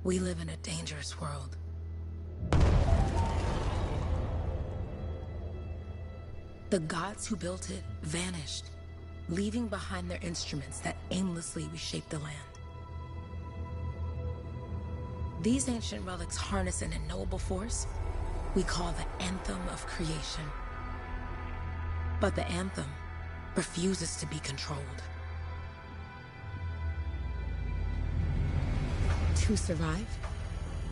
We live in a dangerous world. The gods who built it vanished, leaving behind their instruments that aimlessly reshaped the land. These ancient relics harness an unknowable force we call the Anthem of Creation. But the Anthem refuses to be controlled. To survive,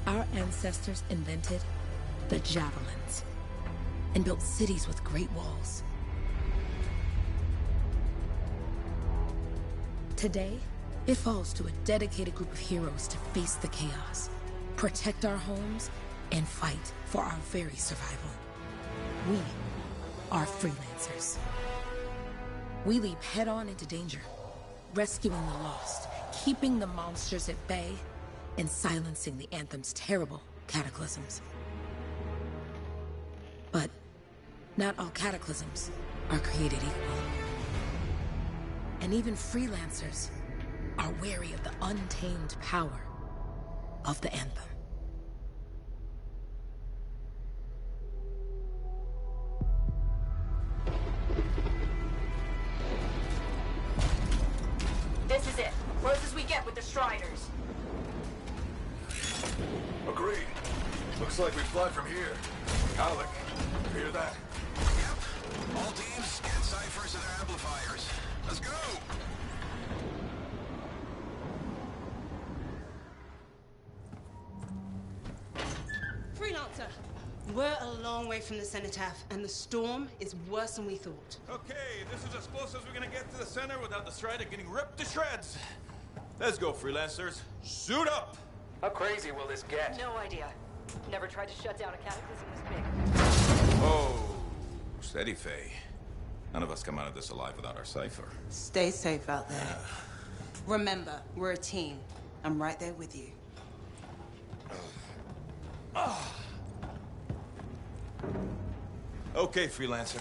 our ancestors invented the javelins and built cities with great walls. Today, it falls to a dedicated group of heroes to face the chaos, protect our homes, and fight for our very survival. We are freelancers. We leap head-on into danger, rescuing the lost, keeping the monsters at bay, and silencing the Anthem's terrible cataclysms. But not all cataclysms are created equal. And even freelancers are wary of the untamed power of the Anthem. This is it. Close as we get with the Striders. Agreed. Looks like we fly from here. Alec, you hear that? Yep. All teams, get ciphers to their amplifiers. Let's go! Freelancer, we're a long way from the cenotaph, and the storm is worse than we thought. Okay, this is as close as we're gonna get to the center without the Strider getting ripped to shreds. Let's go, freelancers. Suit up! How crazy will this get? No idea. Never tried to shut down a cataclysm this big. Oh, steady, Faye. None of us come out of this alive without our cipher. Stay safe out there. Remember, we're a team. I'm right there with you. Okay, freelancer.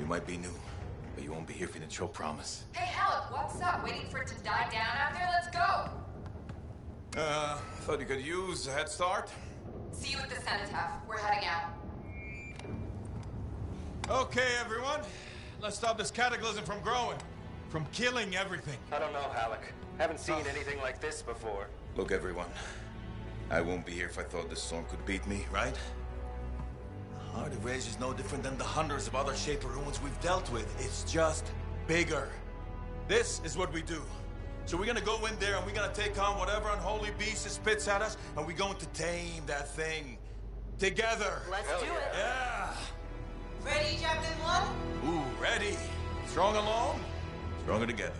You might be new, but you won't be here if you didn't show promise. Hey, Alec, what's up? Waiting for it to die down out there? Let's go! Thought you could use a head start. See you at the cenotaph. We're heading out. Okay, everyone. Let's stop this cataclysm from growing. From killing everything. I don't know, Alec. Haven't seen anything like this before. Look, everyone. I won't be here if I thought this storm could beat me, right? Heart of Rage is no different than the hundreds of other Shaper ruins we've dealt with. It's just bigger. This is what we do. So we're gonna go in there and we're gonna take on whatever unholy beast it spits at us, and we're going to tame that thing. Together. Let's do it. Yeah. Ready, Javelin 1? Ooh, ready. Strong alone, stronger together.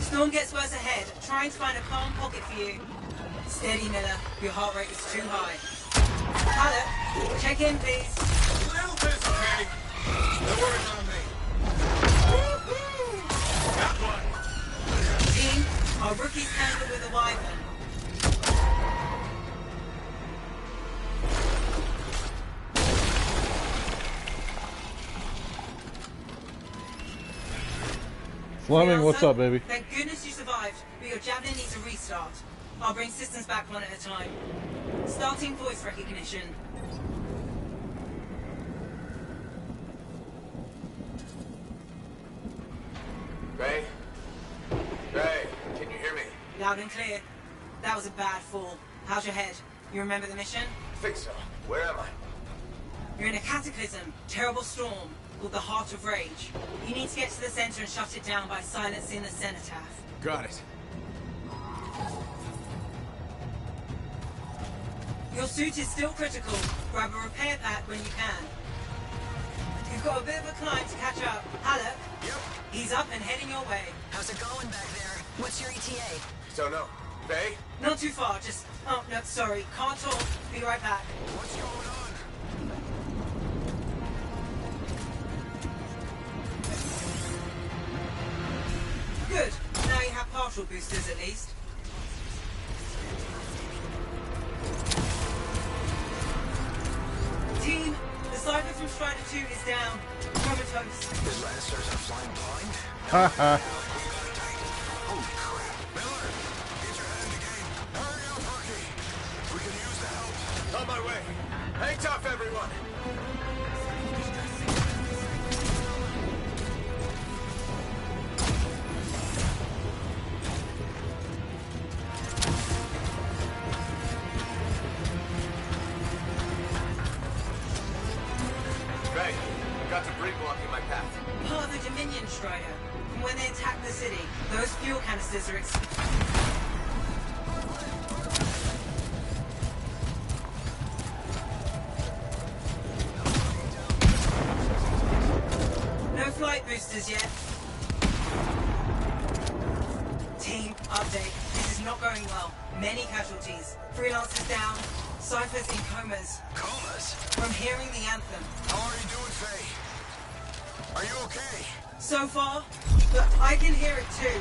Storm gets worse ahead. Trying to find a calm pocket for you. Steady, Miller. Your heart rate is too high. Hello. Check in, please. A little busy, Kenny. Don't worry about me. Got one. Team, our rookies handle with a wyvern. Fleming, what's up, baby? Thank goodness you survived, but your Javelin needs a restart. I'll bring systems back one at a time. Starting voice recognition. Ray? Ray, can you hear me? Loud and clear. That was a bad fall. How's your head? You remember the mission? I think so. Where am I? You're in a cataclysm, terrible storm, called the Heart of Rage. You need to get to the center and shut it down by silencing the cenotaph. Got it. Your suit is still critical. Grab a repair pack when you can. You've got a bit of a climb to catch up. Halleck? Yep. He's up and heading your way. How's it going back there? What's your ETA? Don't know. Faye? Not too far, just... Oh, no, sorry. Can't talk. Be right back. What's going on? Good. Now you have partial boosters at least. Team, the Cypher from Strider 2 is down. Comatose. His lancers are flying blind. Haha. Holy crap. Miller, get your head in the game. Hurry up, rookie. We can use the help. On my way. Hang tough, everyone. Faye, got debris blocking my path. Part of the Dominion Strider. From when they attacked the city, those fuel canisters are No flight boosters yet. Team, update. This is not going well. Many casualties. Freelancers down. Cyphers in comas. Comas? From hearing the anthem. How are you doing, Faye? Are you okay? So far, but I can hear it too.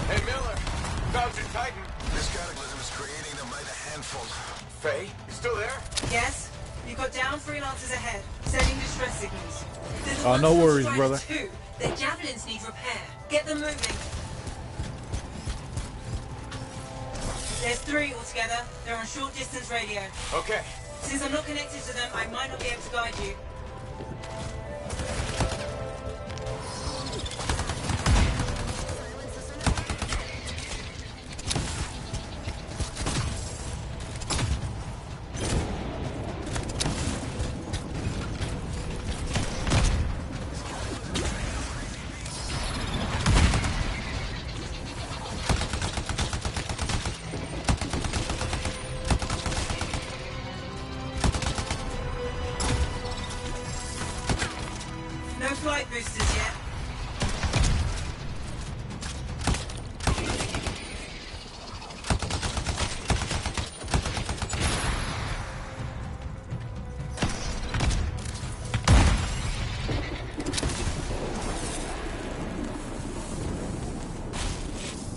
Hey, Miller. Found your Titan. This cataclysm is creating them by the handful. Faye, you still there? Yes? You've got down freelancers ahead, sending distress signals. There's Oh, one no from worries, Strider brother. 2. Their javelins need repair. Get them moving. There's 3 altogether. They're on short distance radio. Okay. Since I'm not connected to them, I might not be able to guide you. No flight boosters yet.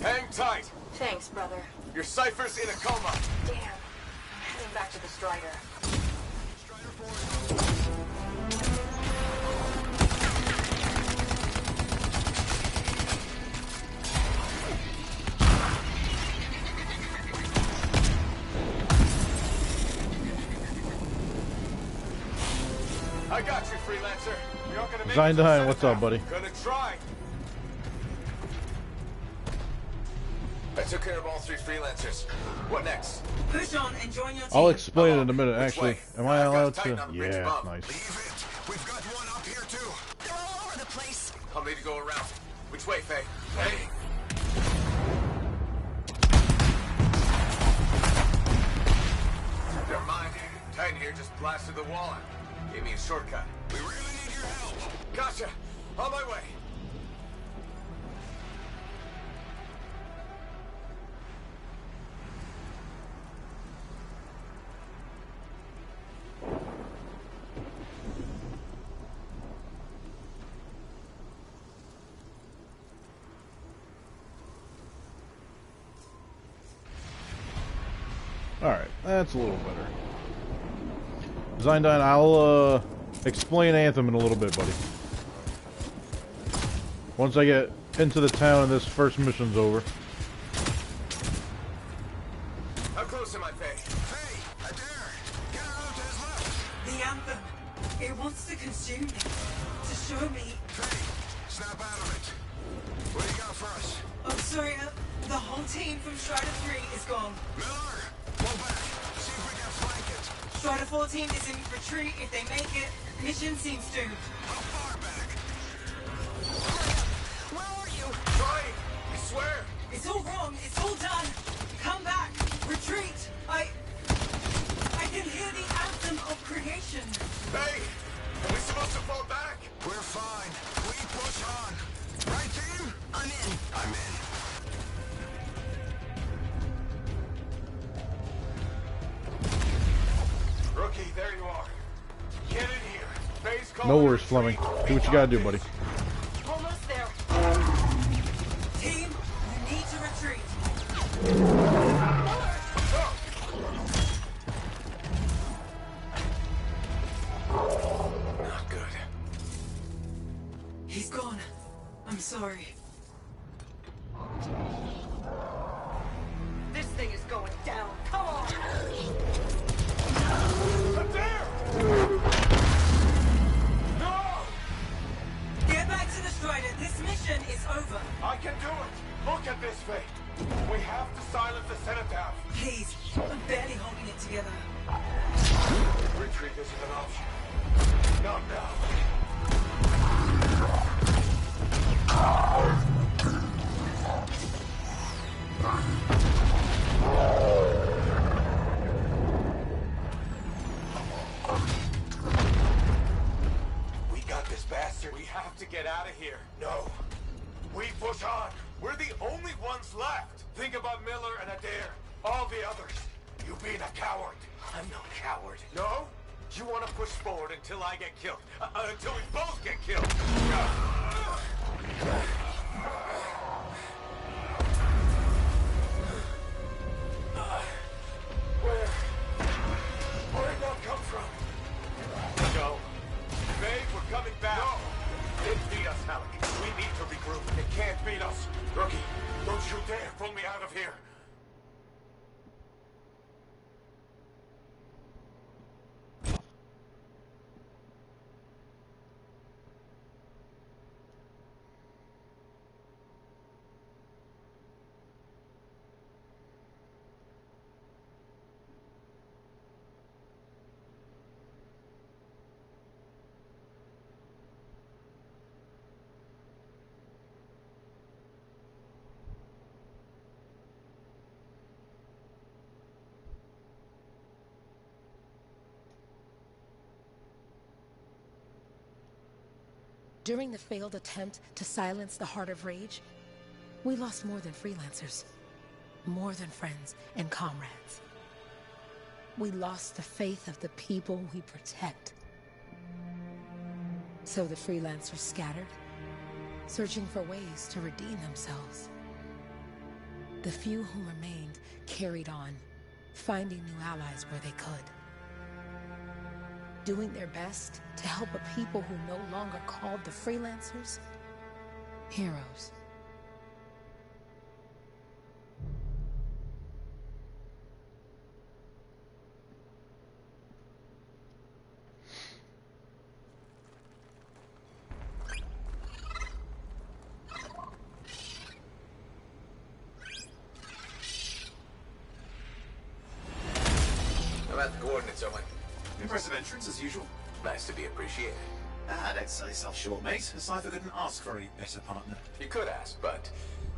Hang tight. Thanks, brother. Your Cypher's in a coma. Damn. I'm heading back to the Strider. I got you, freelancer. We aren't gonna make Zion it to Dine, the what's center. up, buddy? Gonna try. I took care of all 3 freelancers. What next? Push on and join your team. I'll explain in a minute, Which actually. way? Am I I've got allowed Titan to? on the bridge Yeah, above. nice. Leave it. We've got one up here, too. They're all over the place. I'll need to go around. Which way, Faye? Hey. Never mind. Titan here just blasted the wall and gave me a shortcut. We really need your help. Gotcha. On my way. Alright, that's a little better. Zindine, I'll explain Anthem in a little bit, buddy. Once I get into the town and this first mission's over. How close am I, Faye? Faye, a dare. Get her out to his left. The anthem. It wants to consume me. To show me. Faye, snap out of it. What do you got for us? Oh, sorry. The whole team from Strider 3 is gone. Miller, pull back. See if we can flank it. Strider 14 is in retreat. If they make it, mission seems doomed. How far back? Where are you? Trying. I swear. It's all wrong. It's all done. Come back. Retreat. No worries, Fleming. Do what you gotta do, buddy. Almost there. Team, you need to retreat. Not good. He's gone. I'm sorry. This thing is going down. Come on. There! No! Get back to the Strider. This mission is over. I can do it! Look at this thing! We have to silence the cenotaph! Please, I'm barely holding it together. Retreat isn't an option. Not now. We got this bastard. We have to get out of here. No. We push on. We're the only ones left. Think about Miller and Adair. All the others. You being a coward. I'm no coward. No? You want to push forward until I get killed. Until we both get killed. Where'd that come from? No. Babe, we're coming back. No. It beat us, Halleck. We need to regroup. It can't beat us. Rookie, don't you dare pull me out of here. During the failed attempt to silence the Heart of Rage, we lost more than freelancers, more than friends and comrades. We lost the faith of the people we protect. So the freelancers scattered, searching for ways to redeem themselves. The few who remained carried on, finding new allies where they could. Doing their best to help a people who no longer called the freelancers heroes. I'm at the coordinates, Owen. Impressive entrance, as usual. Nice to be appreciated. Don't sell yourself short, mate. A cipher couldn't ask for a better partner. You could ask, but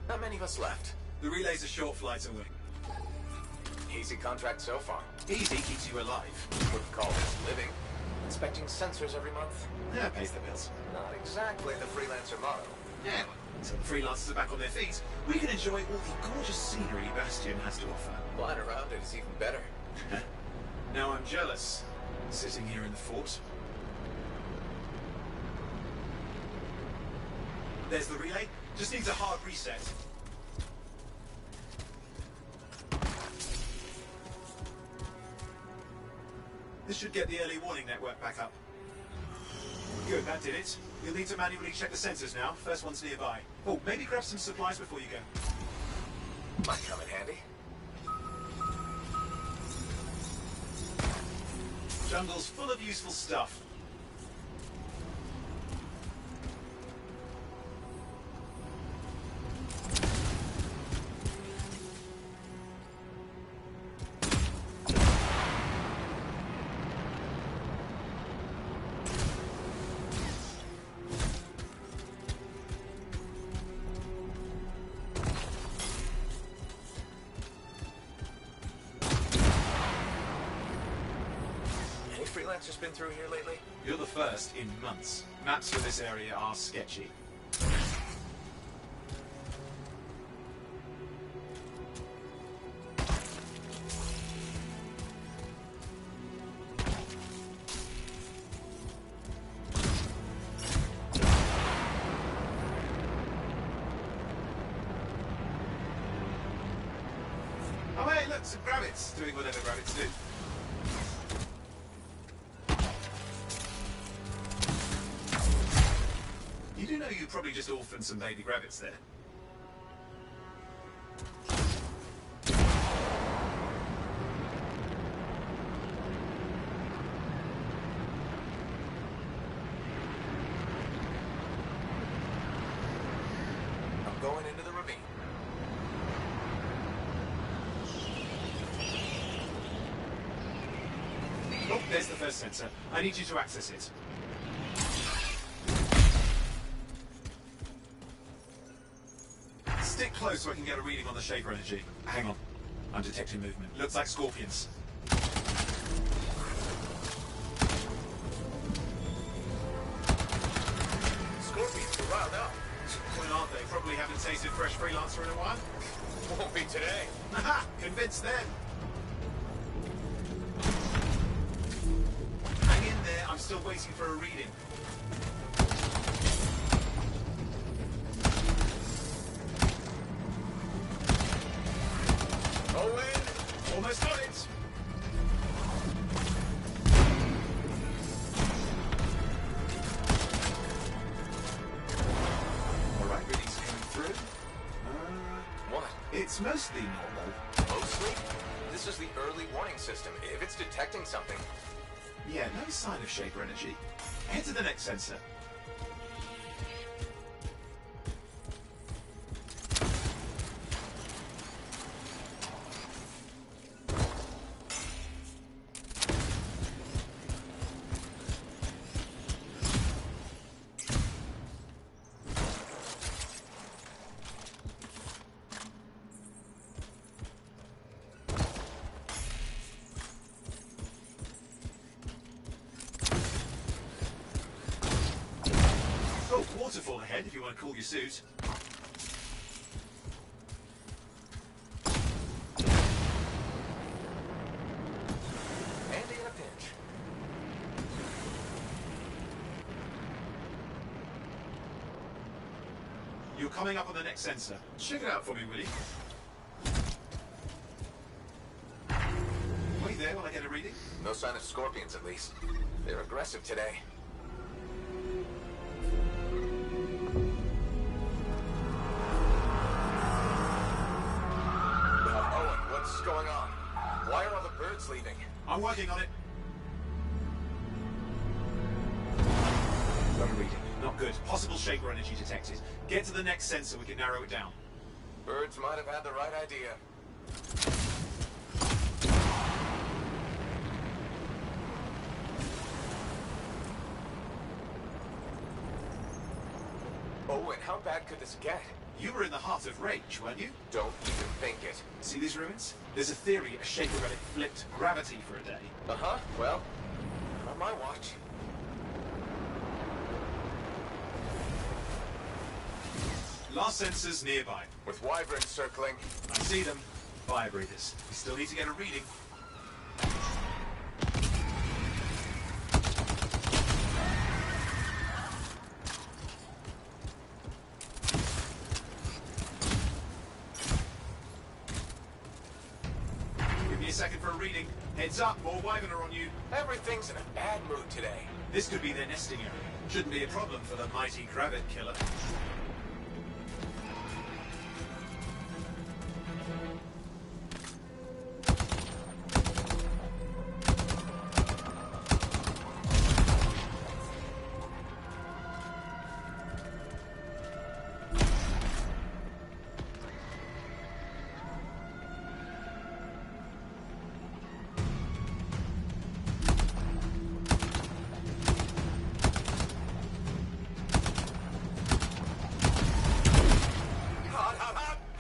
not many of us left. The relay's a short flight away. Easy contract so far. Easy keeps you alive. Wouldn't call this living. Inspecting sensors every month. Yeah, pays the bills. Not exactly the freelancer motto. Yeah, well, until the freelancers are back on their feet, we can enjoy all the gorgeous scenery Bastion has to offer. Flying around it is even better. Now I'm jealous, sitting here in the fort. There's the relay. Just needs a hard reset. This should get the early warning network back up. Good, that did it. You'll need to manually check the sensors now. First one's nearby. Oh, maybe grab some supplies before you go. Might come in handy. Jungle's full of useful stuff. Freelancers been through here lately? You're the first in months. Maps for this area are sketchy. Hey, look, some rabbits doing whatever rabbits do. You do know you probably just orphaned some baby rabbits there. I'm going into the ravine. Oh, there's the first sensor. I need you to access it. Stick close so I can get a reading on the shaper energy. Hang on. I'm detecting movement. Looks like scorpions. Scorpions are riled up. Well, aren't they? Probably haven't tasted fresh freelancer in a while. Won't be today. Aha! Convinced them. Hang in there. I'm still waiting for a reading. Owen! Almost got it. All right, readings coming through. What? It's mostly normal. Mostly? This is the early warning system. If it's detecting something... Yeah, no sign of shaper energy. Head to the next sensor. Oh, waterfall ahead if you want to cool your suit. Andy in a pinch. You're coming up on the next sensor. Check it out for me, will you? Wait there while I get a reading. No sign of scorpions, at least. They're aggressive today. Owen, what's going on? Why are all the birds leaving? I'm working on it. Got a reading. Not good. Possible shaper energy detected. Get to the next sensor, we can narrow it down. Birds might have had the right idea. Owen, how bad could this get? You were in the heart of rage, weren't you? Don't even think it. See these ruins? There's a theory a shaper relic flipped gravity for a day. Uh-huh, well, on my watch. Last sensors nearby. With wyverns circling. I see them. Fire breathers. We still need to get a reading. Give me a second for a reading. Heads up, more wyvern are on you. Everything's in a bad mood today. This could be their nesting area. Shouldn't be a problem for the mighty Kravit killer.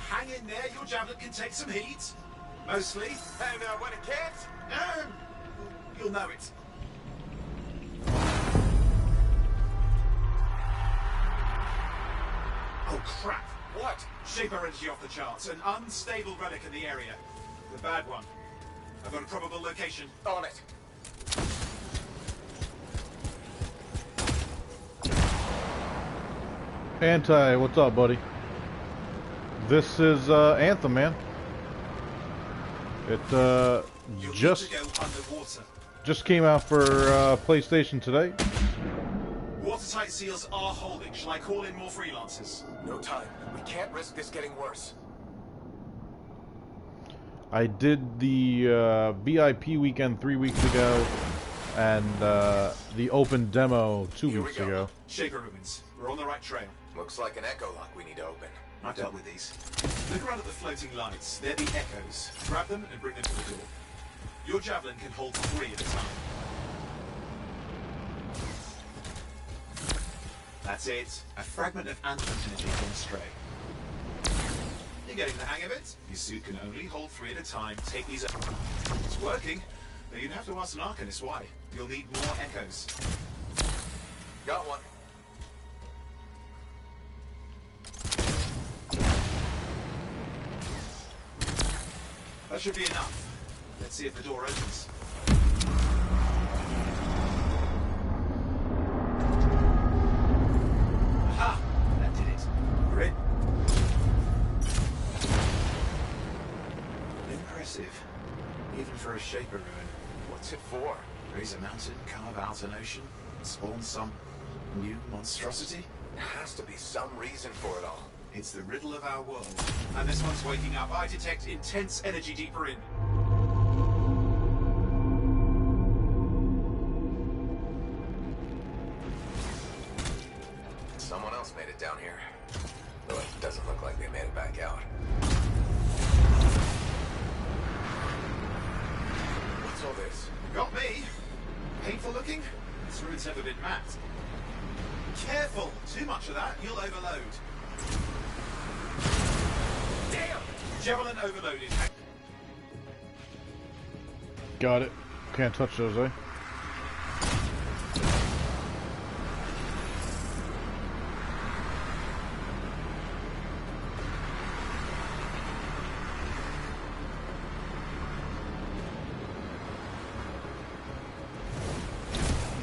Hang in there, your javelin can take some heat. Mostly. And when it can't? You'll know it. Oh, crap. What? Shaper energy off the charts. An unstable relic in the area. The bad one. I've got a probable location. On it. Anti, what's up, buddy? This is Anthem, man. It You'll just need to go underwater. just came out for PlayStation today. Watertight seals are holding. Shall I call in more freelancers? No time. We can't risk this getting worse. I did the VIP weekend 3 weeks ago, and the open demo 2 Here we weeks go. ago. Shaper ruins. We're on the right trail. Looks like an echo lock we need to open. I've dealt with these. Look around at the floating lights. They're the echoes. Grab them and bring them to the door. Your javelin can hold 3 at a time. That's it. A fragment of Anthem energy gone stray. You're getting the hang of it. Your suit can only hold 3 at a time. Take these up. It's working, but you'd have to ask an Arcanist why. You'll need more echoes. Got one. That should be enough. Let's see if the door opens. Aha! That did it. We're in. Impressive. Even for a Shaper ruin. What's it for? Raise a mountain, carve out an ocean, spawn some new monstrosity? There has to be some reason for it all. It's the riddle of our world. And this one's waking up. I detect intense energy deeper in. Someone else made it down here. Though it doesn't look like they made it back out. What's all this? Got me. Painful looking? This ruin's never been mapped. Careful! Too much of that, you'll overload. Damn! Javelin overloaded. Got it. Can't touch those, eh?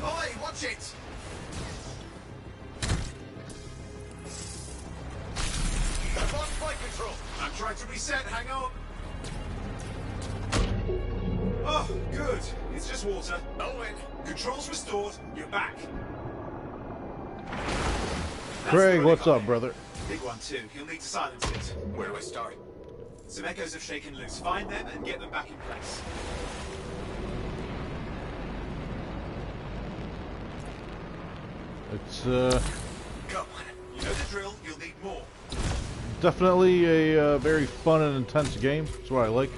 Oi, watch it! That's on flight control! I'm trying to reset, hang on. Oh, good. It's just water. Owen! Controls restored, you're back. That's Craig, the what's rolling up, brother? Big one too. You'll need to silence it. Where do I start? Some echoes have shaken loose. Find them and get them back in place. It's Come on. You know the drill. You'll need more. definitely a very fun and intense game. That's what I like.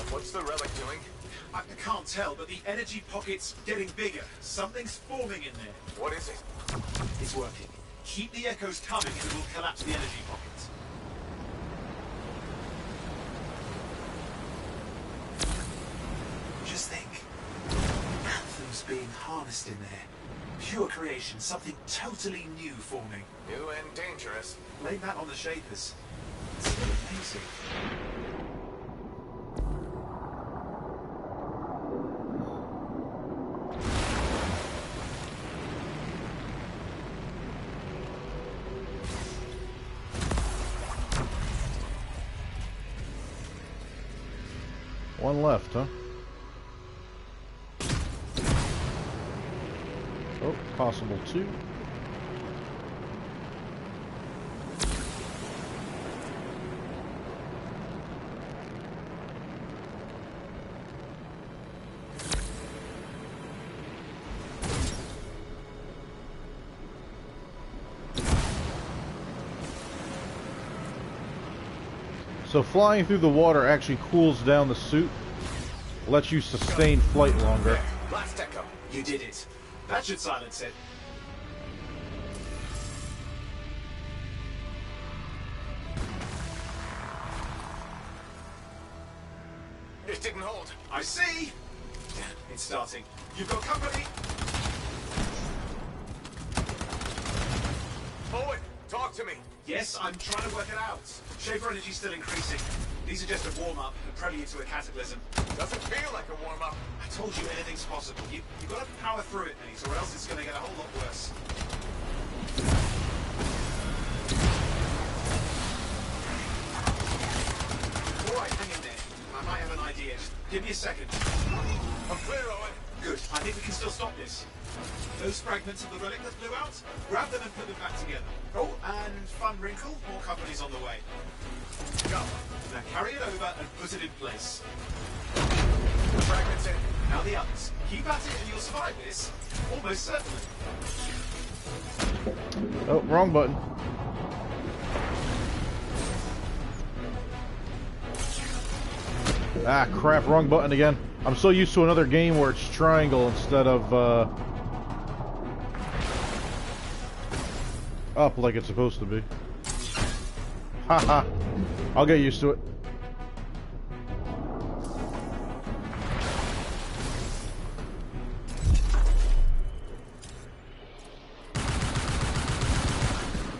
What's the relic doing? I can't tell, but the energy pocket's getting bigger. Something's forming in there. What is it? It's working. Keep the echoes coming and it will collapse the energy pocket. Just think. Anthem's being harnessed in there. Pure creation, something totally new forming. New and dangerous. Blame that on the Shapers. It's amazing. One left, huh? Oh, possible 2. So flying through the water actually cools down the suit, lets you sustain flight longer. There, last echo. You did it. That should silence it. It didn't hold. I see! It's starting. You've got company! Owen, talk to me. Yes, I'm trying to work it out. Shaper energy's still increasing. These are just a warm-up, a prelude to a cataclysm. Doesn't feel like a warm-up. I told you anything's possible. You've got to power through it, mate, or else it's going to get a whole lot worse. finished. Give me a second. I'm clear, Owen. Good. I think we can still stop this. Those fragments of the relic that blew out, grab them and put them back together. Oh, and fun wrinkle, more companies on the way. Go. Now carry it over and put it in place. The fragments in. Now the others. Keep at it and you'll survive this. Almost certainly. Oh, wrong button. Ah, crap, wrong button again. I'm so used to another game where it's triangle instead of, up like it's supposed to be. Haha. I'll get used to it.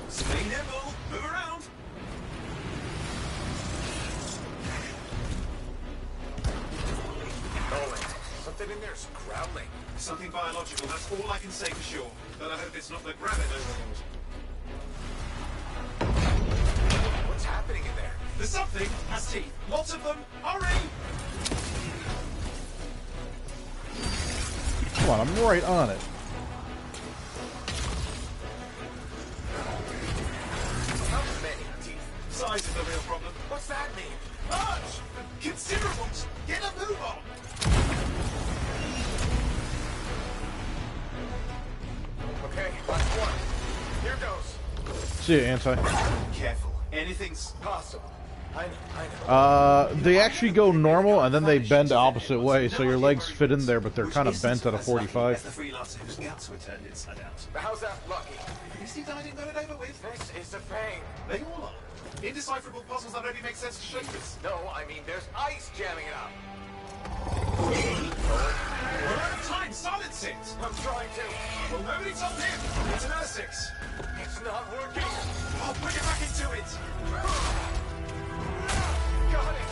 Stay nimble. Move around. Owen, something in there's growling. Something biological, that's all I can say for sure. But I hope it's not the grabbing overlord. What's happening in there? The something has teeth. Lots of them. Hurry! Come on, I'm right on it. How many teeth? Size is the real problem. What's that mean? Large! Considerable! Get a move on! Okay, last one. Here goes. See ya, Anti. Careful. Anything's Possible. I know. They actually go normal and then they bend the opposite way, so your legs fit in there, but they're kind of bent at a That's the 45. freelancer whose guts were turned inside out. But how's that lucky? You seem I didn't got it over with. This is a pain. They all are. Indecipherable puzzles that only make sense to shapers. No, I mean there's ice jamming it up. We're out of time. Silence it. I'm trying to. Well, nobody told him. It's an Ursix. It's not working. I'll put it back into it. Got it.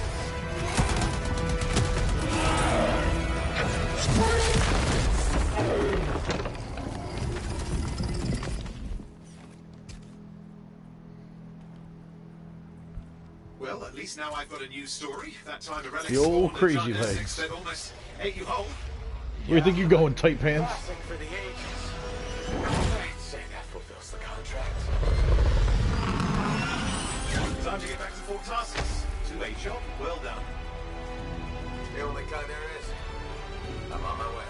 Well, at least now I've got a new story. That time a relic The old spawned, crazy giant Ursix legs. that almost ate you whole. Where do you think you're going, tight pants? Classic for the ages. I'd say that fulfills the contract. Time to get back to Fort Tarsus. 2-8 job. Well done. The only kind there is. I'm on my way.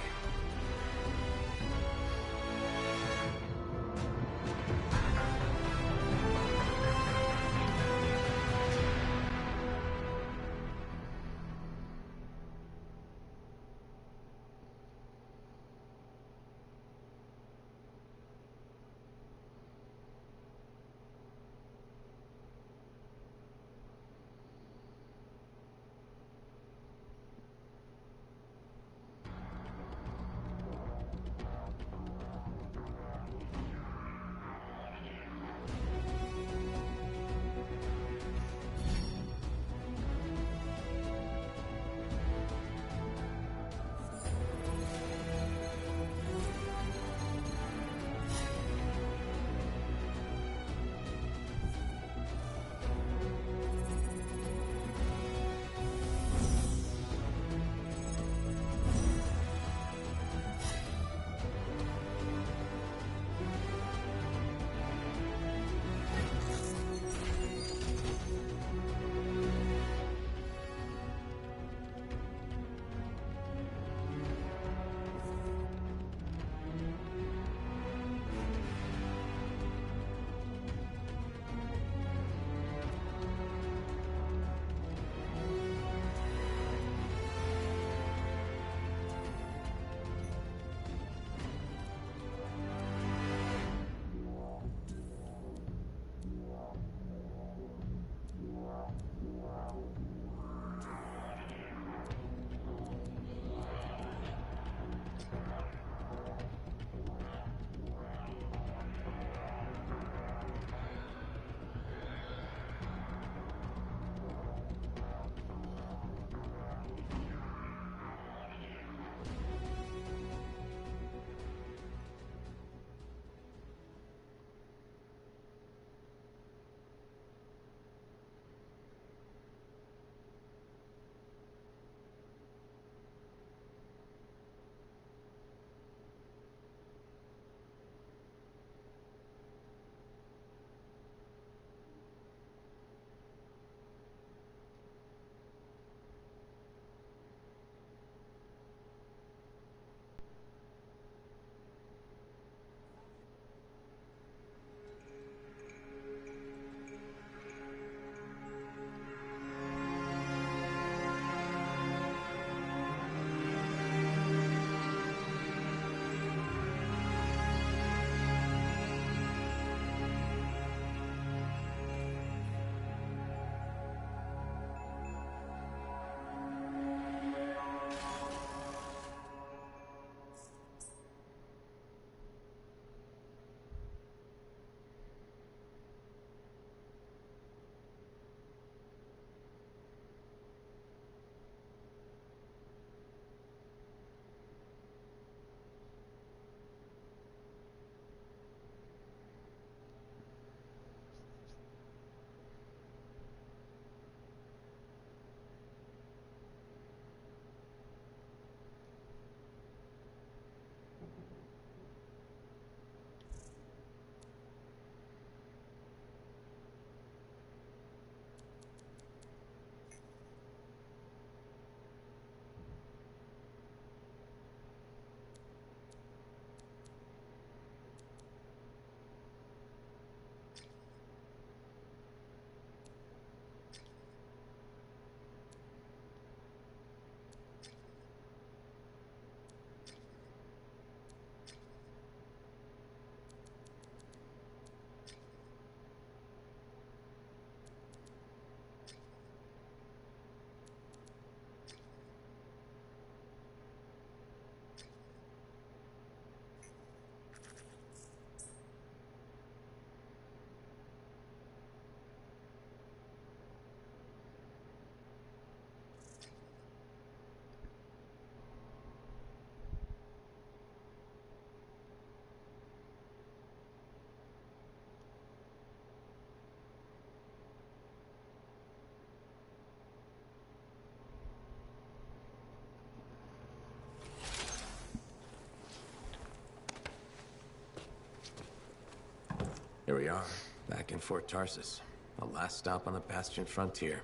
we are, back in Fort Tarsus. The last stop on the Bastion frontier.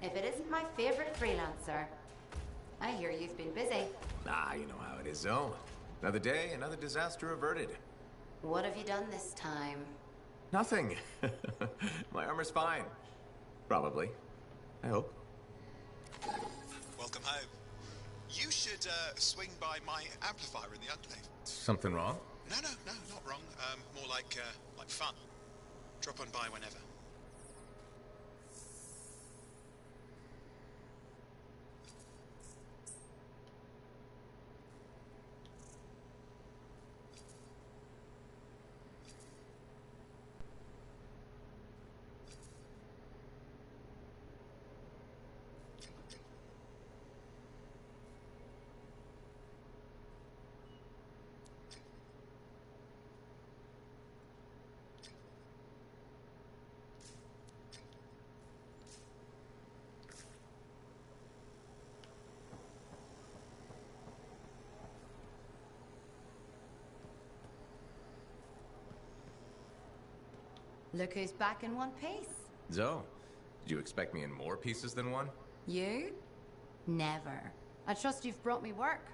If it isn't my favorite freelancer. I hear you've been busy. Ah, you know how it is, Zoe. Another day, another disaster averted. What have you done this time? Nothing. My armor's fine. Probably. I hope. Welcome home. You should swing by my amplifier in the Enclave. Something wrong? No, not wrong. More like fun. Drop on by whenever. Look who's back in one piece. Zoe, did you expect me in more pieces than one? You? Never. I trust you've brought me work.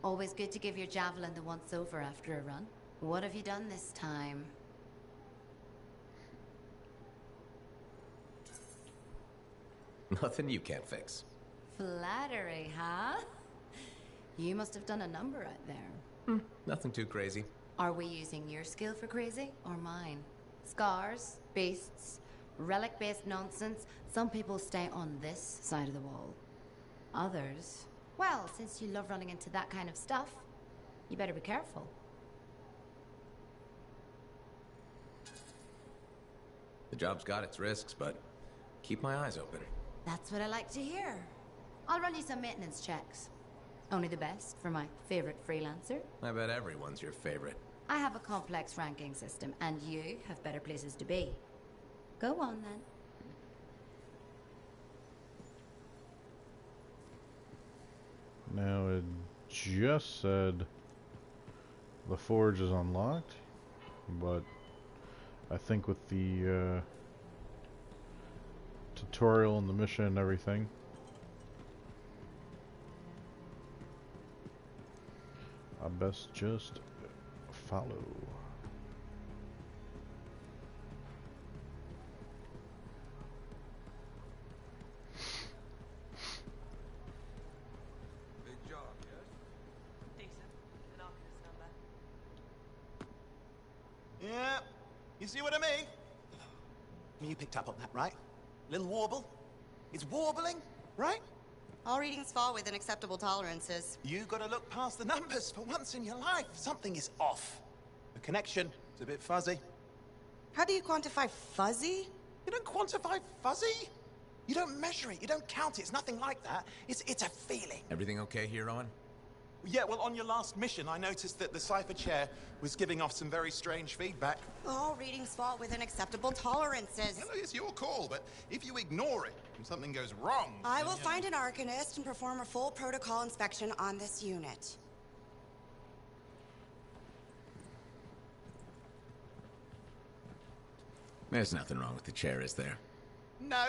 Always good to give your javelin the once-over after a run. What have you done this time? Nothing you can't fix. Flattery, huh? You must have done a number out there. Nothing too crazy. Are we using your skill for crazy or mine? Scars, beasts, relic-based nonsense. Some people stay on this side of the wall. Others, well, since you love running into that kind of stuff, you better be careful. The job's got its risks, but keep my eyes open. That's what I like to hear. I'll run you some maintenance checks. Only the best for my favorite freelancer. I bet everyone's your favorite. I have a complex ranking system, and you have better places to be. Go on, then. Now, it just said the forge is unlocked, but I think with the tutorial and the mission and everything, I best just follow. Big job, yes? Decent. An Arcanist number. Yeah, you see what I mean? You picked up on that, right? Little warble? It's warbling, right? All readings fall within acceptable tolerances. You gotta look past the numbers for once in your life. Something is off. The connection is a bit fuzzy. How do you quantify fuzzy? You don't quantify fuzzy. You don't measure it. You don't count it. It's nothing like that. It's a feeling. Everything okay here, Owen? Yeah, well, on your last mission, I noticed that the Cypher Chair was giving off some very strange feedback. All readings fall within acceptable tolerances. Well, it's your call, but if you ignore it and something goes wrong... I will find an Arcanist and perform a full protocol inspection on this unit. There's nothing wrong with the chair, is there? No.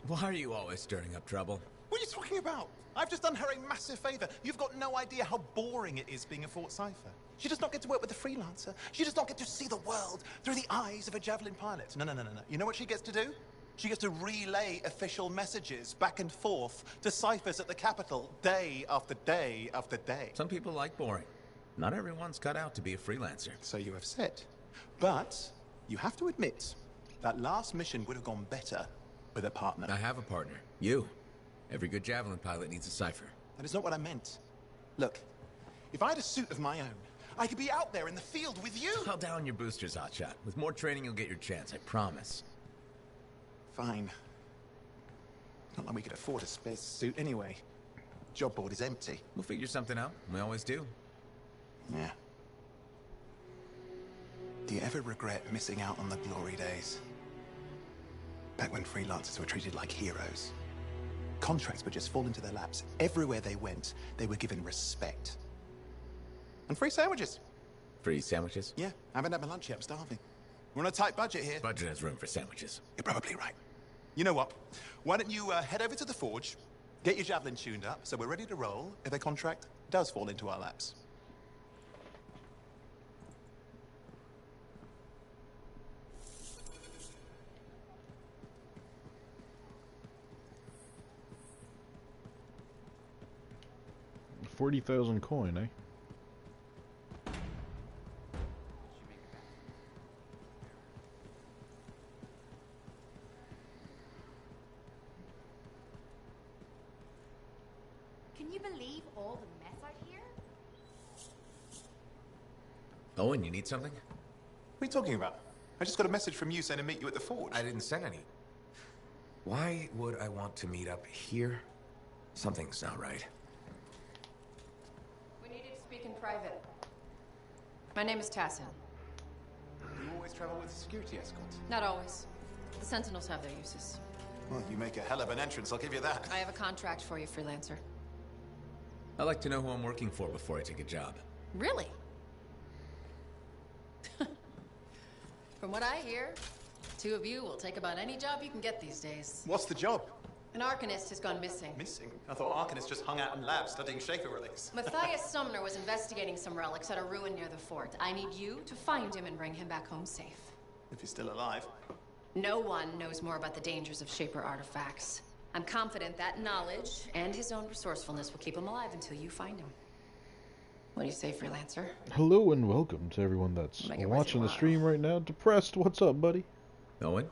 Why are you always stirring up trouble? What are you talking about? I've just done her a massive favor. You've got no idea how boring it is being a Fort Cypher. She does not get to work with a freelancer. She does not get to see the world through the eyes of a javelin pilot. No. You know what she gets to do? She gets to relay official messages back and forth to ciphers at the capital day after day after day. Some people like boring. Not everyone's cut out to be a freelancer. So you have said. But you have to admit, that last mission would have gone better with a partner. I have a partner. You. Every good javelin pilot needs a cipher. That is not what I meant. Look, if I had a suit of my own, I could be out there in the field with you. Call down your boosters, Hotshot. With more training, you'll get your chance, I promise. Fine. Not like we could afford a spare suit anyway. Job board is empty. We'll figure something out. We always do. Yeah. Do you ever regret missing out on the glory days? Back when freelancers were treated like heroes. Contracts would just fall into their laps. Everywhere they went, they were given respect. And free sandwiches. Free sandwiches? Yeah, I haven't had my lunch yet, I'm starving. We're on a tight budget here. Budget has room for sandwiches. You're probably right. You know what? Why don't you head over to the forge, get your javelin tuned up, so we're ready to roll if a contract does fall into our laps. $40,000 coin, eh? Can you believe all the mess out here? Owen, you need something? What are you talking about? I just got a message from you saying to meet you at the forge. I didn't send any. Why would I want to meet up here? Something's not right. We need you to speak in private. My name is Tassin. You always travel with a security escort? Not always. The Sentinels have their uses. Well, you make a hell of an entrance, I'll give you that. I have a contract for you, freelancer. I like to know who I'm working for before I take a job. Really? From what I hear, two of you will take about any job you can get these days. What's the job? An Arcanist has gone missing. Missing? I thought Arcanists just hung out in labs studying Shaper relics. Matthias Sumner was investigating some relics at a ruin near the fort. I need you to find him and bring him back home safe. If he's still alive. No one knows more about the dangers of Shaper artifacts. I'm confident that knowledge and his own resourcefulness will keep him alive until you find him. What do you say, freelancer? Hello and welcome to everyone that's watching the stream right now. Depressed, what's up, buddy? Owen?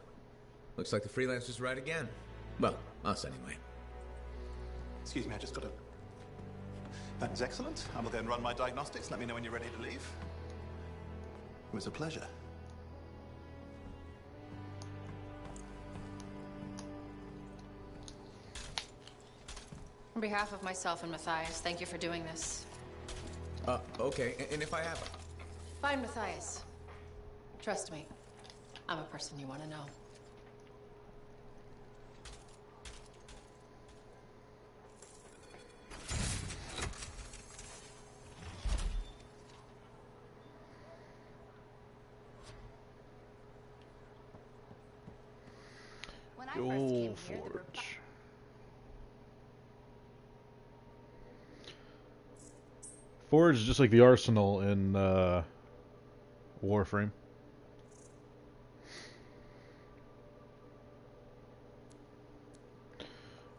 Looks like the freelancer's right again. Well, us anyway. Excuse me, I just got a... That is excellent. I will go and run my diagnostics. Let me know when you're ready to leave. It was a pleasure. On behalf of myself and Matthias, thank you for doing this. Okay, and if I have... Find Matthias. Trust me, I'm a person you want to know. Old forge. Forge is just like the arsenal in Warframe.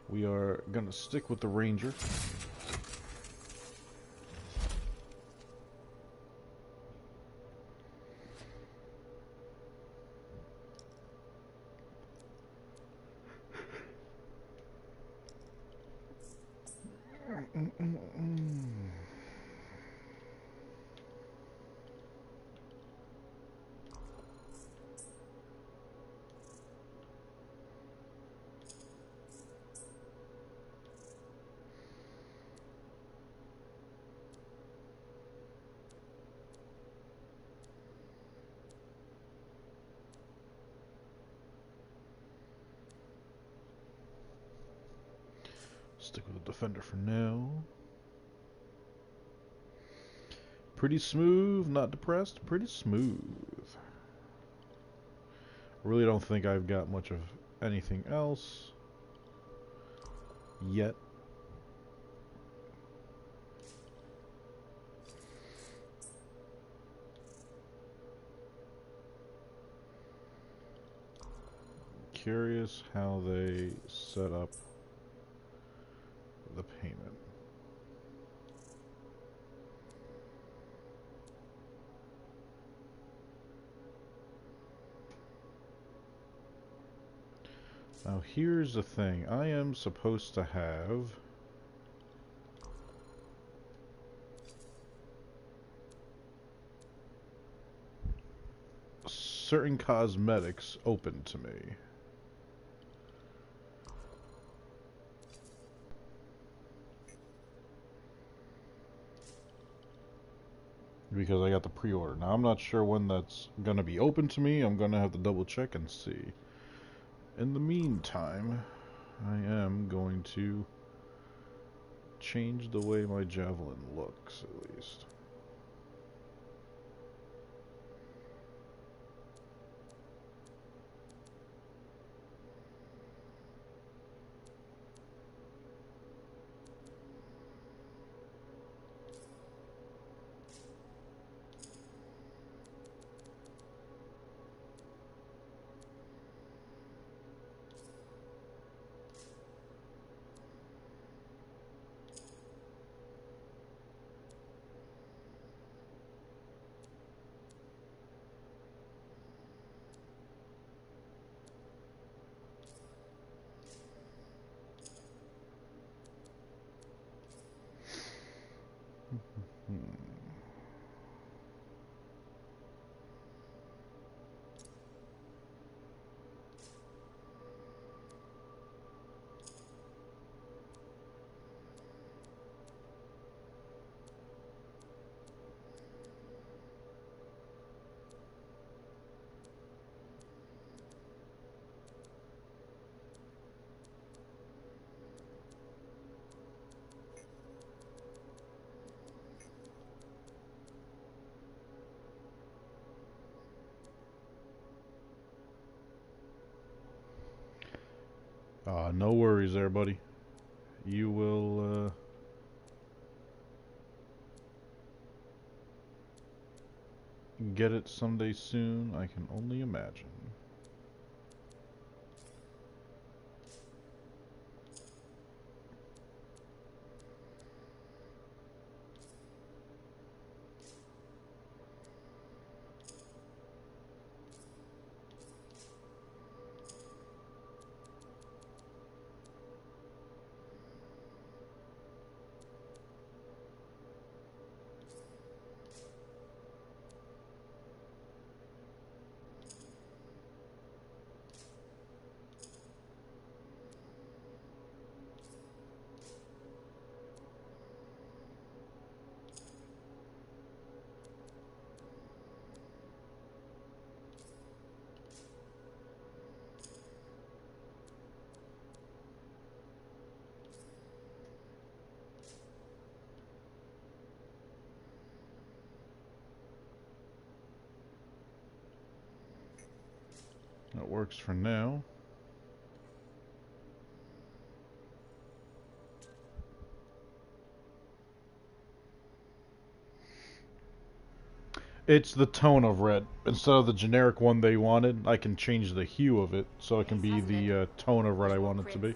We are gonna stick with the Ranger. Stick with the Defender for now. Pretty smooth, not depressed, pretty smooth. Really don't think I've got much of anything else yet. Curious how they set up the payment. Now here's the thing, I am supposed to have certain cosmetics open to me. Because I got the pre-order. Now I'm not sure when that's gonna be open to me. I'm gonna have to double check and see. In the meantime, I am going to change the way my javelin looks, at least. No worries there, buddy. You will, get it someday soon, I can only imagine. That works for now. It's the tone of red. Instead of the generic one they wanted, I can change the hue of it so it can be the tone of red I want it to be.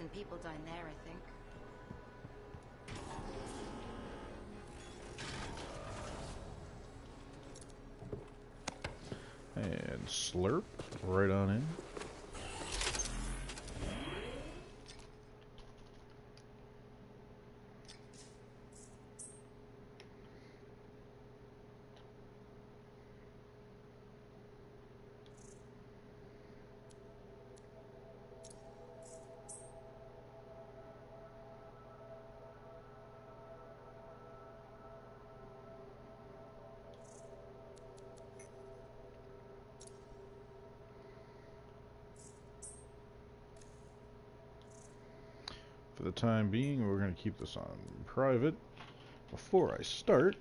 And slurp right on in. For the time being, we're going to keep this on private. Before I start,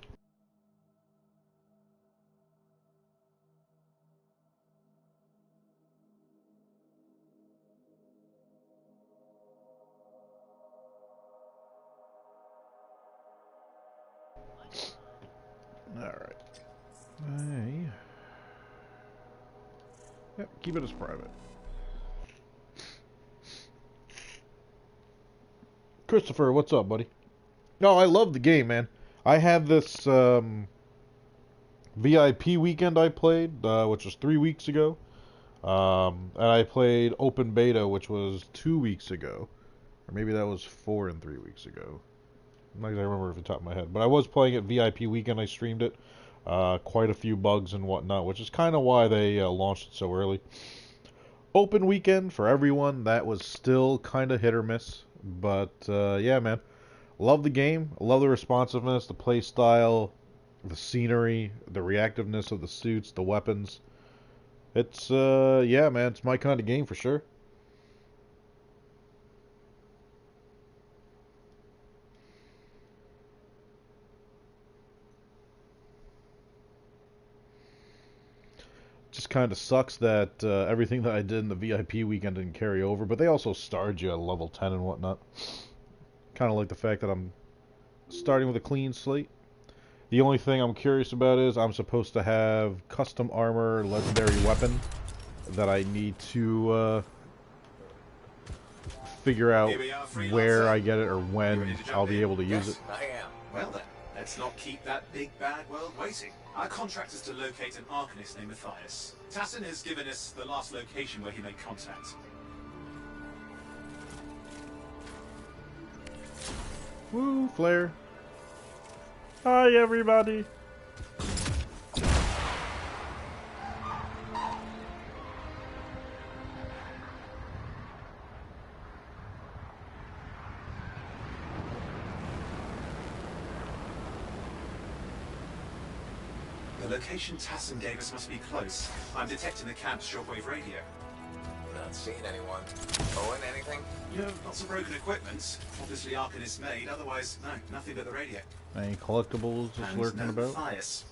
alright. Yep, keep it as private. Christopher, what's up, buddy? No, I love the game, man. I had this VIP weekend I played, which was 3 weeks ago. And I played open beta, which was 2 weeks ago. Or maybe that was 4 and 3 weeks ago. I'm not going to remember off the top of my head. But I was playing it VIP weekend, I streamed it. Quite a few bugs and whatnot, which is kind of why they launched it so early. Open weekend for everyone, that was still kind of hit or miss. But, yeah, man. Love the game. Love the responsiveness, the play style, the scenery, the reactiveness of the suits, the weapons. It's, yeah, man, it's my kind of game for sure. Just kind of sucks that everything that I did in the VIP weekend didn't carry over, but they also starred you at level 10 and whatnot. Kind of like the fact that I'm starting with a clean slate. The only thing I'm curious about is I'm supposed to have custom armor, legendary weapon that I need to figure out where I get it or when I'll be able to use it. I am. Well then, let's not keep that big bad world waiting. Our contract is to locate an Arcanist named Matthias. Tassin has given us the last location where he made contact. Woo, Flare. Hi, everybody. The location Tassin gave us must be close. I'm detecting the camp's shortwave radio. Not seeing anyone. Owing anything? You know, lots of broken equipment. Obviously Arcanist made, otherwise, no, nothing but the radio. Any collectibles just And lurking no about? Matthias.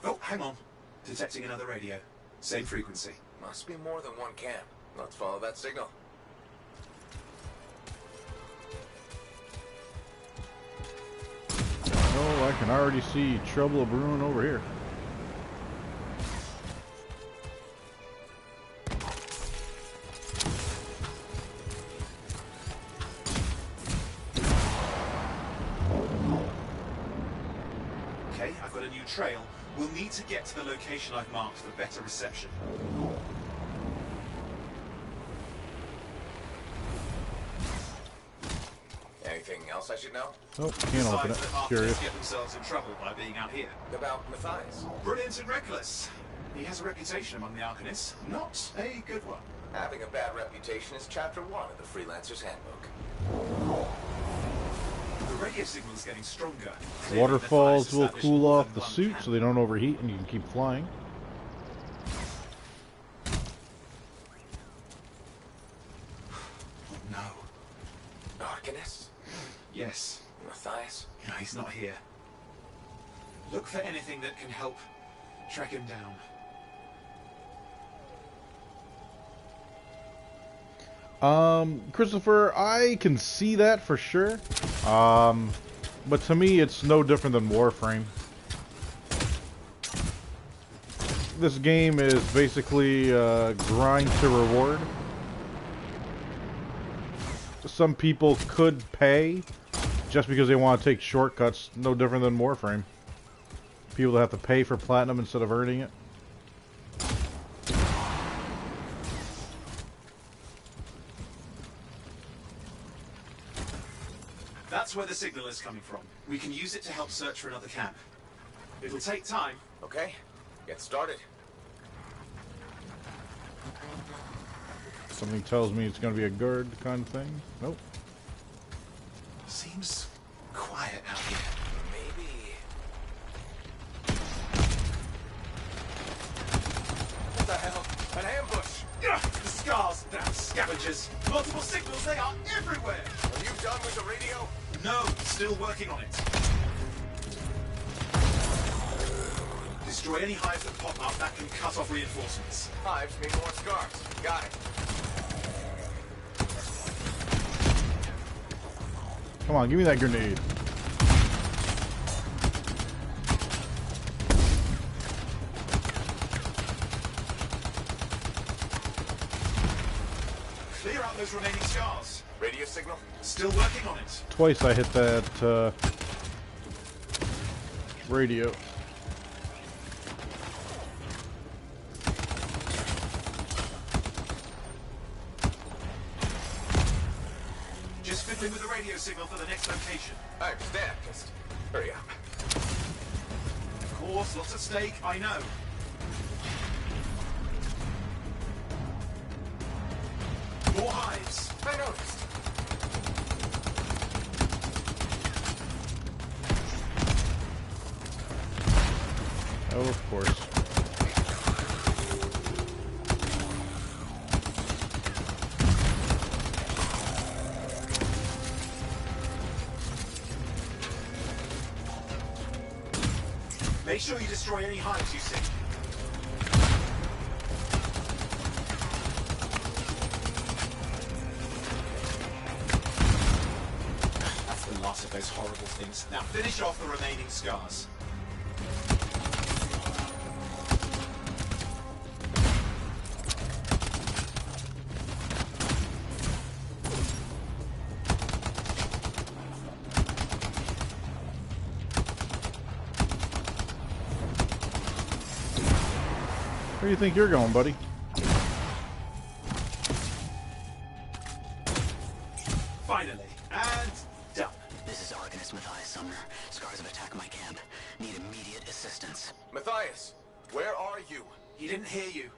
Oh, hang on. Detecting another radio. Same frequency. Must be more than one camp. Let's follow that signal. Oh, I can already see trouble brewing over here. Okay, I've got a new trail. We'll need to get to the location I've marked for better reception. Anything else I should know? Oh, can't open it. Besides that Curious. Arthurs get themselves in trouble by being out here. About Matthias. Brilliant and reckless. He has a reputation among the Arcanists. Not a good one. Having a bad reputation is chapter 1 of the Freelancer's Handbook. The radio signal's getting stronger. Waterfalls will Established cool more off than the one suit camp. so they don't overheat and you can keep flying. Oh no. Arcanist? Yes. Matthias? No, he's not here. Look for anything that can help track him down. Christopher, I can see that for sure. But to me, it's no different than Warframe. This game is basically grind to reward. Some people could pay just because they want to take shortcuts, no different than Warframe. People that have to pay for platinum instead of earning it. That's where the signal is coming from. We can use it to help search for another camp. It'll take time. Okay, get started. Something tells me it's going to be a guard kind of thing. Nope. Seems quiet out here. Maybe... What the hell? An ambush! Ugh, the scars, damn scavengers. Multiple signals, they are everywhere. Are you done with the radio? No, still working on it. Destroy any hives that pop up that can cut off reinforcements. Hives mean more scars. Got it. Come on, give me that grenade. Clear out those remaining scars. Radio signal? Still working on it. Twice I hit that radio. Just fiddling with the radio signal for the next location. I understand. Just hurry up. Of course, lots at stake, I know. More hives. I noticed. Oh, of course. Make sure you destroy any hives you see. That's the last of those horrible things. Now finish off the remaining scars. Where do you think you're going, buddy? Finally. And done. This is Arcanist Matthias Sumner. Scars have attacked my camp. Need immediate assistance. Matthias, where are you? He didn't hear you.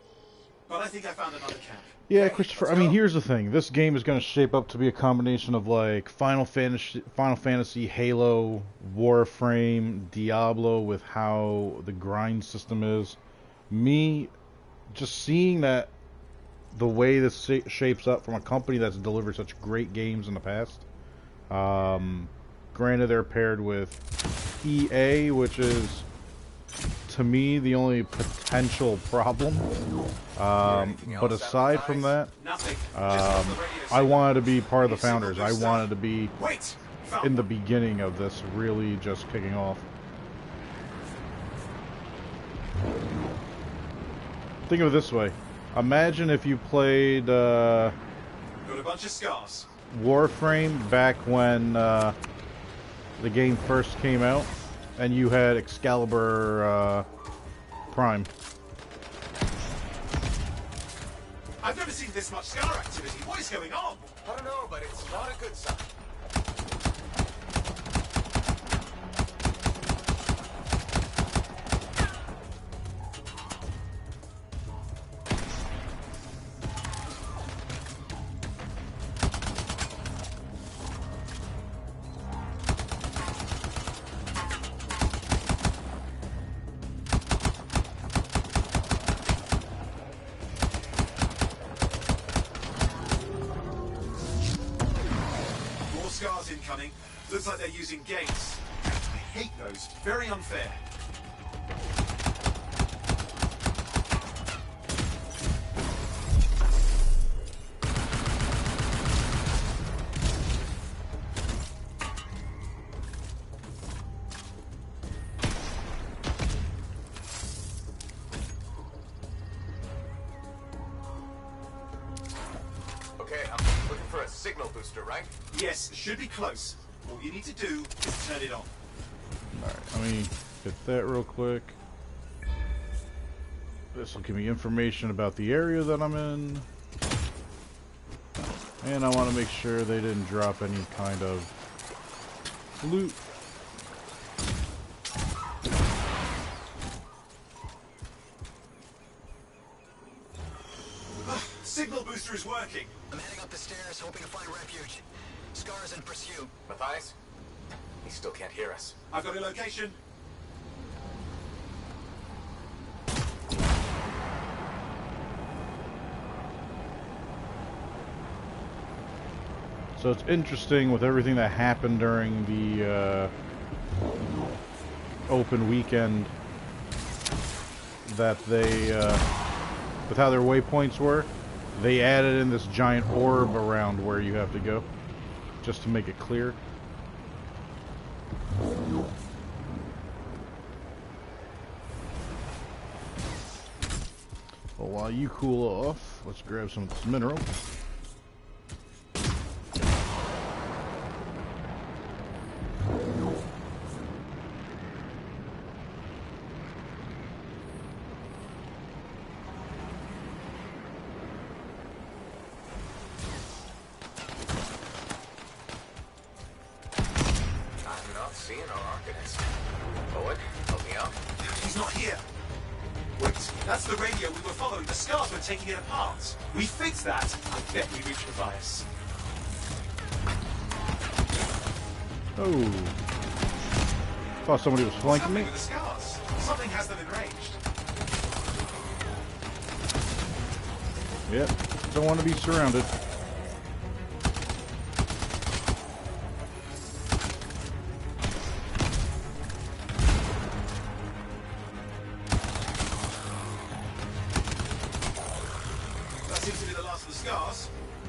But I think I found another camp. Yeah, Hey, Christopher, let's I mean, go. here's the thing. This game is going to shape up to be a combination of, like, Final Fantasy, Halo, Warframe, Diablo, with how the grind system is. Me, just seeing that the way this shapes up from a company that's delivered such great games in the past. Granted, they're paired with EA, which is, to to me, the only potential problem. But aside from that, I wanted to be part of the founders. I wanted to be in the beginning of this, really just kicking off. Think of it this way. Imagine if you played Got a bunch of scars. Warframe back when the game first came out, and you had Excalibur Prime. I've never seen this much scar activity. What is going on? I don't know, but it's not a good sign. Scars incoming. Looks like they're using gates. I hate those. Very unfair. Okay, I'm looking for a signal booster, right? Yes, should be close. All you need to do is turn it on. Alright, let me hit that real quick. This will give me information about the area that I'm in. And I want to make sure they didn't drop any kind of loot. Signal booster is working. I'm heading up the stairs, hoping to find refuge. Scars in pursuit. Matthias? He still can't hear us. I've got a location. So it's interesting with everything that happened during the open weekend that they, with how their waypoints were, they added in this giant orb around where you have to go, just to make it clear. Well, while you cool off, let's grab some of this mineral. Seeing our Arcanist. Owen, help me out. He's not here. Wait, that's the radio we were following. The scars were taking it apart. We fixed that. I bet we reached Matthias. Oh. Thought somebody was flanking me. With the scars. Something has them enraged. Yep. Don't want to be surrounded.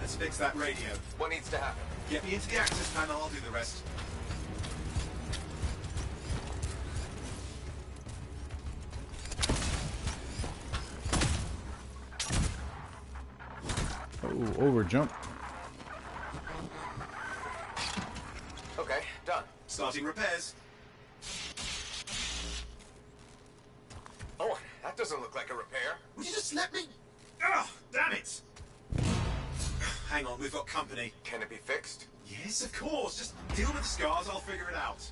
Let's fix that radio. What needs to happen? Get me into the access panel, I'll do the rest. Oh, over jump. Okay, done. Starting repairs. Oh, that doesn't look like a repair. Would you just let me? Ugh, damn it! Hang on, we've got company. Can it be fixed? Yes, of course. Just deal with the scars, I'll figure it out.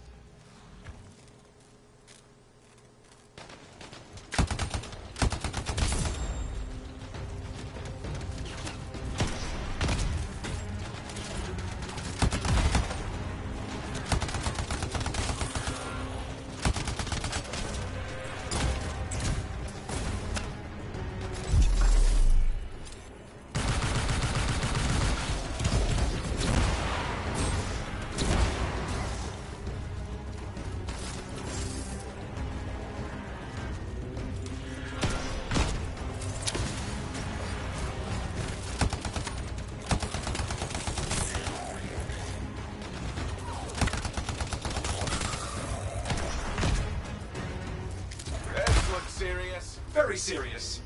serious? Very serious.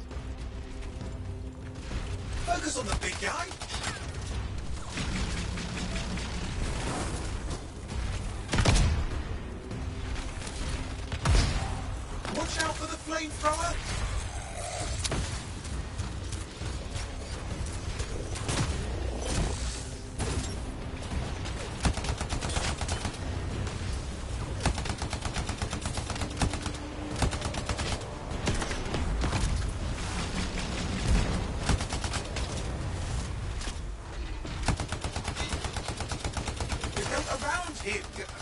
Focus on the big guy. Watch out for the flamethrower.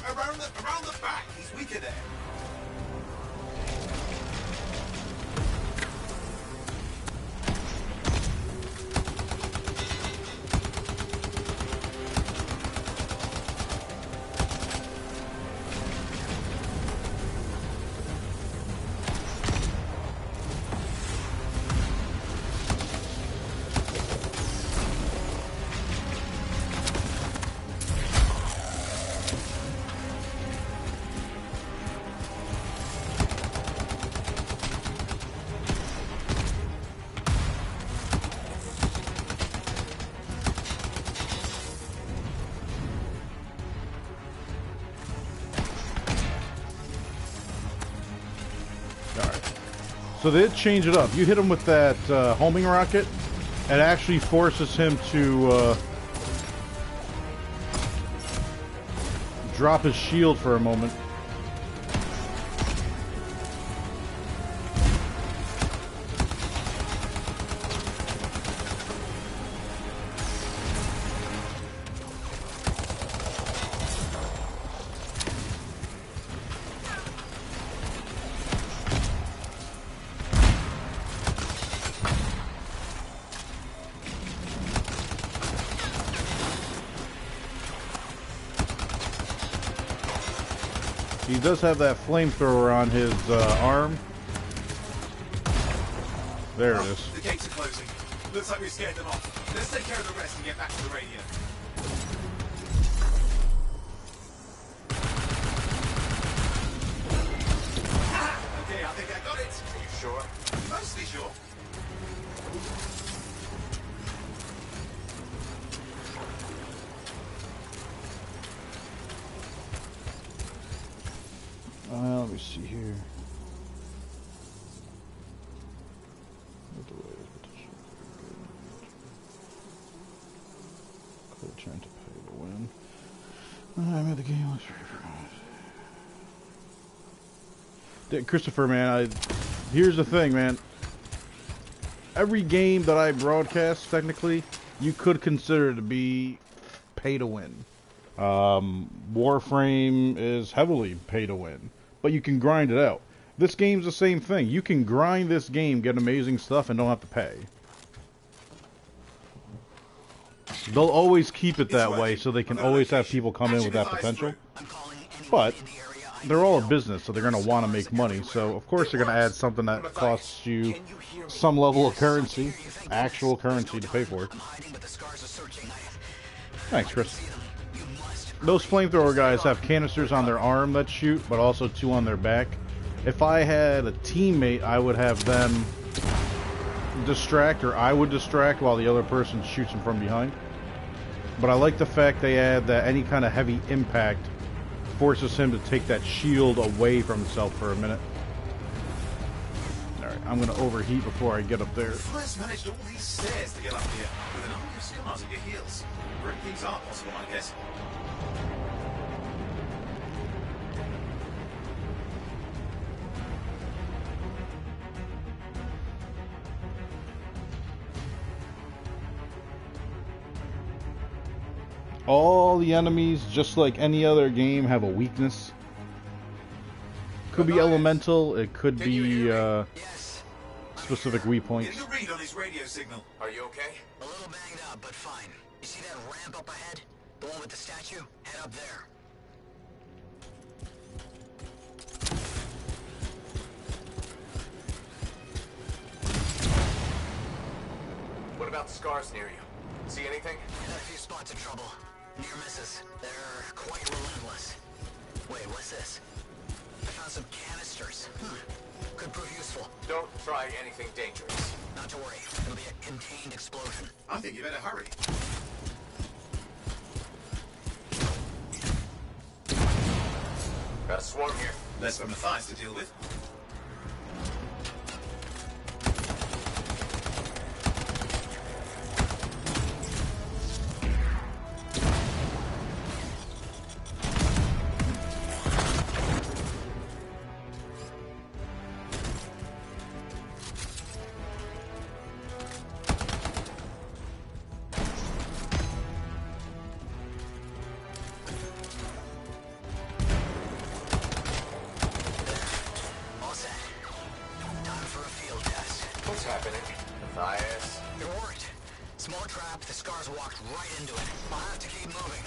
Around him, around the back. He's weaker there. So they did change it up. You hit him with that homing rocket, it actually forces him to drop his shield for a moment. He does have that flamethrower on his arm. There it is. The gates are closing. Looks like we scared them off. Let's take care of the rest and get back to the radio. Okay, I think I got it. Are you sure? Mostly sure. Let me see here. Trying to pay to win. I'm at the game. Let's Christopher, man, here's the thing, man. Every game that I broadcast, technically, you could consider to be pay to win. Warframe is heavily pay to win, but you can grind it out. This game's the same thing. You can grind this game, get amazing stuff, and don't have to pay. They'll always keep it that way, so they can always have people come in with that potential. But they're all a business, so they're going to want to make money. So, of course, they're going to add something that costs you some level of currency, actual currency to pay for it. Thanks, Chris. Those flamethrower guys have canisters on their arm that shoot, but also 2 on their back. If I had a teammate, I would have them distract, or I would distract while the other person shoots him from behind. But I like the fact they add that any kind of heavy impact forces him to take that shield away from himself for a minute. Alright, I'm going to overheat before I get up there. You first managed all these stairs to get up here with an army of scars at your heels. Great things are possible, I guess. All the enemies, just like any other game, have a weakness. Could be elemental, it could be specific weak points. Getting a read on his radio signal. Are you okay? A little banged up, but fine. You see that ramp up ahead? The one with the statue? Head up there. What about the scars near you? See anything? Had a few spots of trouble. Near misses. They're quite relentless. Wait, what's this? I found some canisters. Could prove useful. Don't try anything dangerous. Not to worry. It'll be a contained explosion. I think you better hurry. Got a swarm here. Less for Matthias to deal with. What's happening? Matthias? It worked. Small trap, the scars walked right into it. I'll have to keep moving.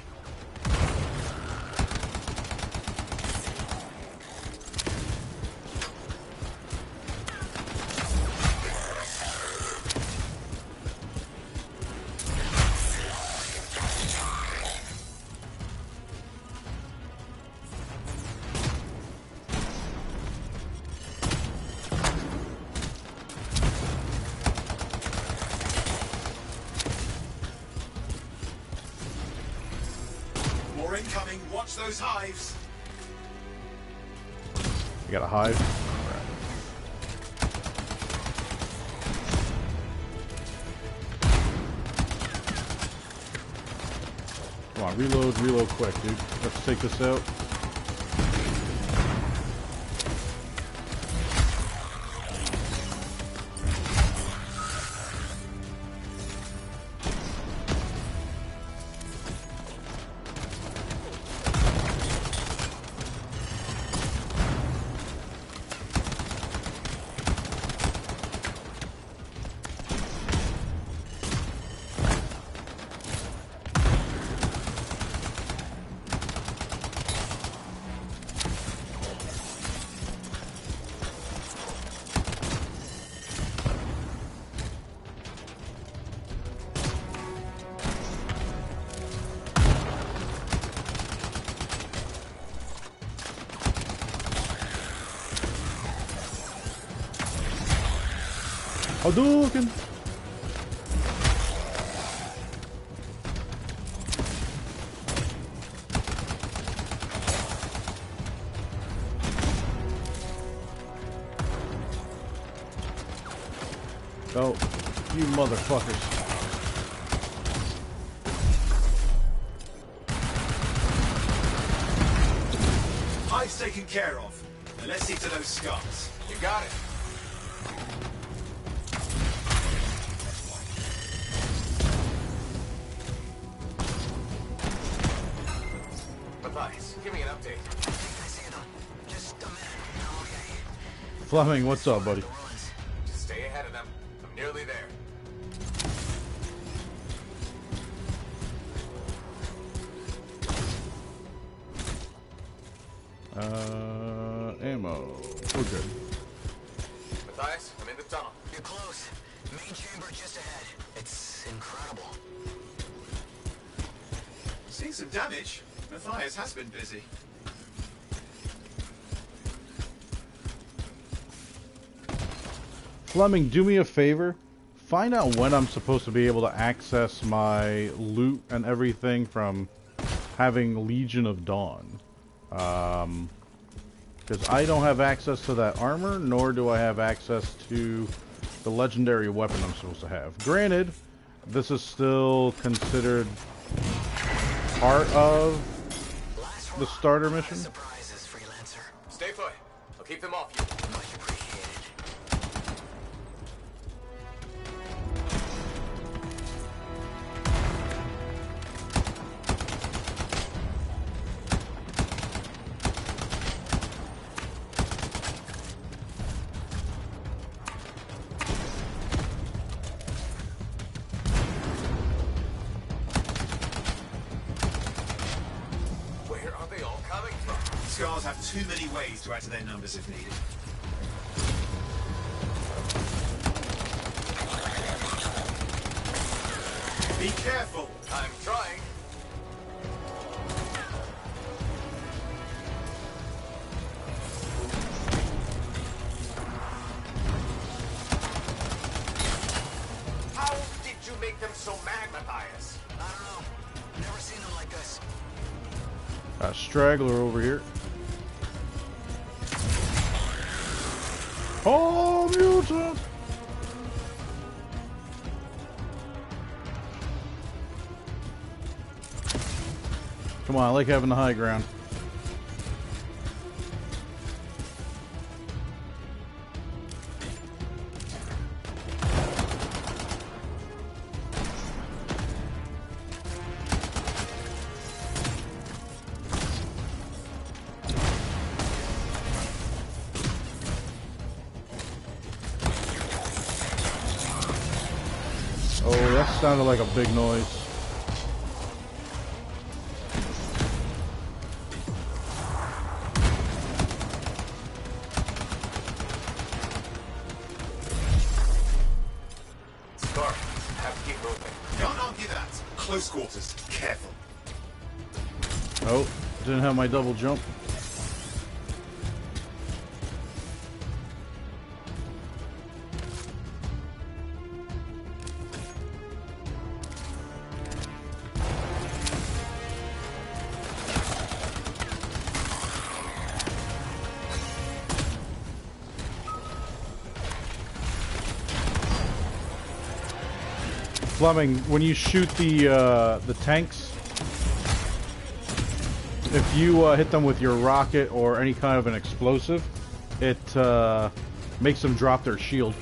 More incoming. Watch those hives. You got a hive? Alright. Come on, reload quick, dude. Let's take this out. Hadouken! Oh, you motherfuckers. Hive's taken care of. Now let's see to those scars. You got it. Matthias, give me an update. I see them. Just a minute. Okay. Fleming, what's up, buddy? Just stay ahead of them. I'm nearly there. Ammo. We're good. Matthias, I'm in the tunnel. You're close. Main chamber just ahead. It's incredible. Seeing some damage. Matthias has been busy. Fleming, do me a favor. Find out when I'm supposed to be able to access my loot and everything from having Legion of Dawn. Because I don't have access to that armor, nor do I have access to the legendary weapon I'm supposed to have. Granted, this is still considered part of the starter mission. Surprises, freelancer. Stay put. I'll keep them off you. Much appreciated. Where are they all coming from? Scars have too many ways to add to their numbers if needed. Be careful. I'm trying. magmapiers? I don't know. Never seen them like this. Got a straggler over here. Oh, mutant! Come on, I like having the high ground. Oh, that sounded like a big noise. Scar, have to keep moving. Don't argue that. Close quarters. Careful. Oh, didn't have my double jump. Fleming, when you shoot the tanks, if you hit them with your rocket or any kind of an explosive, it makes them drop their shield.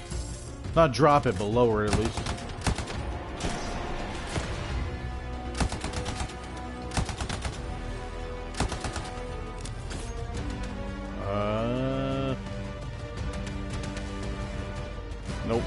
Not drop it, but lower it at least. Nope.